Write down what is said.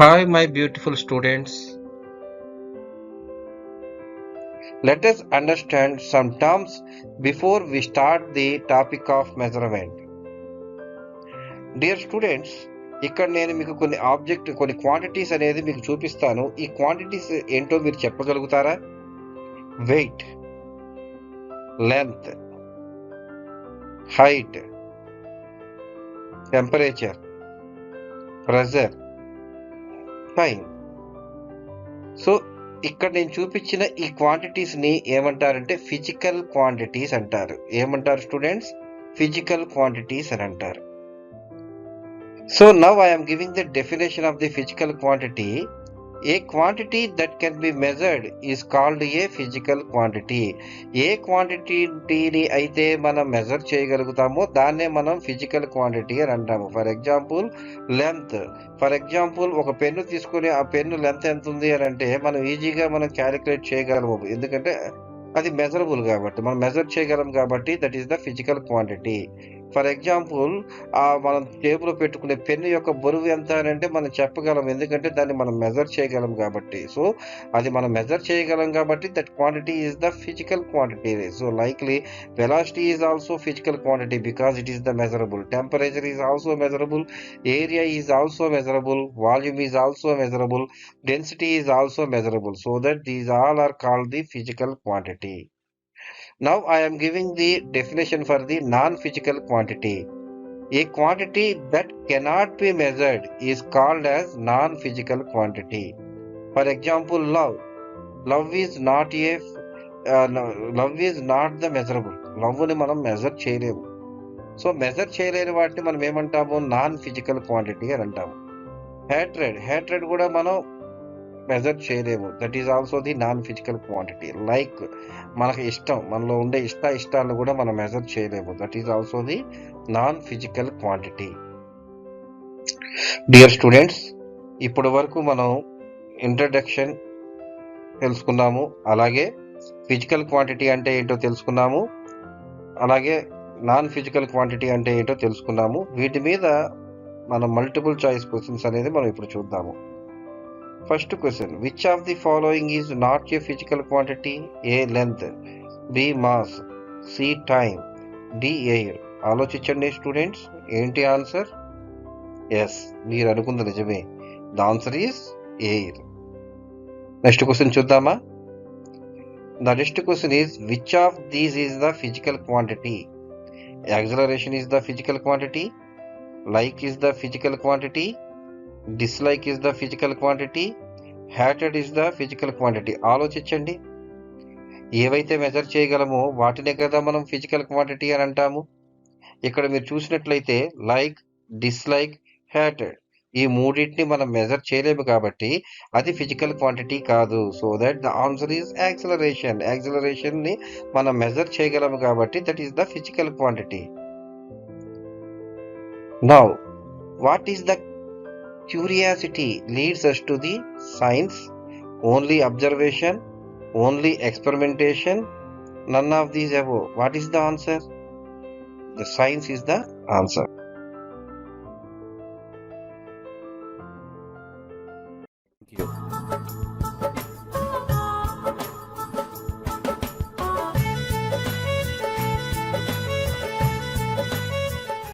Hi, my beautiful students. Let us understand some terms before we start the topic of measurement. Dear students, ఇక్కడ నేను మీకు కొన్ని quantities అనేది మీకు చూపిస్తాను. ఈ క్వాంటిటీస్ ఏంటో మీరు చెప్పగలుగుతారా? Wait, length, height, temperature, pressure, time. So ఇక్కడ నేను చూపించిన ఈ క్వాంటిటీస్ ని ఏమంటారంటే ఫిజికల్ క్వాంటిటీస్ అంటారు. ఏమంటారు స్టూడెంట్స్? ఫిజికల్ క్వాంటిటీస్ అని అంటారు. So now I am giving the definition of the physical quantity. A quantity that can be measured is called a physical quantity. ఏ క్వాంటిటీని అయితే మనం మెజర్ చేయగలుగుతామో దాన్నే మనం ఫిజికల్ క్వాంటిటీ అని అంటాము. For example length. For example ఒక పెన్ను తీసుకొని ఆ పెన్ను లెంత్ ఎంత ఉంది అని అంటే మనం ఈజీగా క్యాలిక్యులేట్ చేయగలము. ఎందుకంటే అది మెజరబుల్ కాబట్టి మనం మెజర్ చేయగలం కాబట్టి that is the physical quantity. For example మనం టేబుల్ పెట్టుకునే పెన్ను యొక్క బరువు ఎంత అని అంటే మనం చెప్పగలం. ఎందుకంటే దాన్ని మనం మెజర్ చేయగలం కాబట్టి. సో అది మనం మెజర్ చేయగలం కాబట్టి that quantity is the physical quantity. So likely velocity is also physical quantity because it is the measurable. Temperature is also measurable. Area is also measurable. Volume is also measurable. Density is also measurable, so that these all are called the physical quantity. Now I am giving the definition for the non-physical quantity. A quantity that cannot be measured is called as non-physical quantity. For example, love. Love is not love is not the measurable. Love ni మనం measure చేయలేము. So measure చేయలేని వాటిని మనం ఏమంటాము? Non physical quantity అని అంటాము. హ్యాట్రెడ్ కూడా మనం మెజర్ చేయలేము. That is also the non physical quantity. Like మనకు మనలో ఉండే ఇష్టాలను కూడా మనం మెజర్ చేయలేము. That is also the non physical quantity. Dear students, ఇప్పటి వరకు మనం ఇంట్రడక్షన్ తెలుసుకున్నాము. అలాగే ఫిజికల్ క్వాంటిటీ అంటే ఏంటో తెలుసుకున్నాము. అలాగే నాన్ ఫిజికల్ క్వాంటిటీ అంటే ఏంటో తెలుసుకున్నాము. వీటి మీద మనం మల్టిపుల్ చాయిస్ క్వశ్చన్స్ అనేది మనం ఇప్పుడు చూద్దాము. First question, which of the following is not a physical quantity? A length, B mass, C time, D air. ఆలోచించండి స్టూడెంట్స్, ఏంటి ఆన్సర్? ఎస్, మీరు అనుకుంది నిజమే. The answer is air. Next question చూద్దామా? The next question is which of these is the physical quantity? Acceleration is the physical quantity. Like is the physical quantity. Dislike is the physical quantity. Hatred is the physical quantity. ఆలోచించండి. ఏవైతే measure చేయగలమో వాటినే కదా మనం physical quantity అని అంటాము. ఇక్కడ మీరు చూసినట్లయితే లైక్, డిస్లైక్, హ్యాటెడ్ ఈ మూడింటిని మనం మెజర్ చేయలేము కాబట్టి అది ఫిజికల్ క్వాంటిటీ కాదు. So that the answer is acceleration. Acceleration ని మనం మెజర్ చేయగలము కాబట్టి that is the physical quantity. Now, what is the curiosity leads us to the science? Only observation, only experimentation, none of these above. What is the answer? The science is the answer.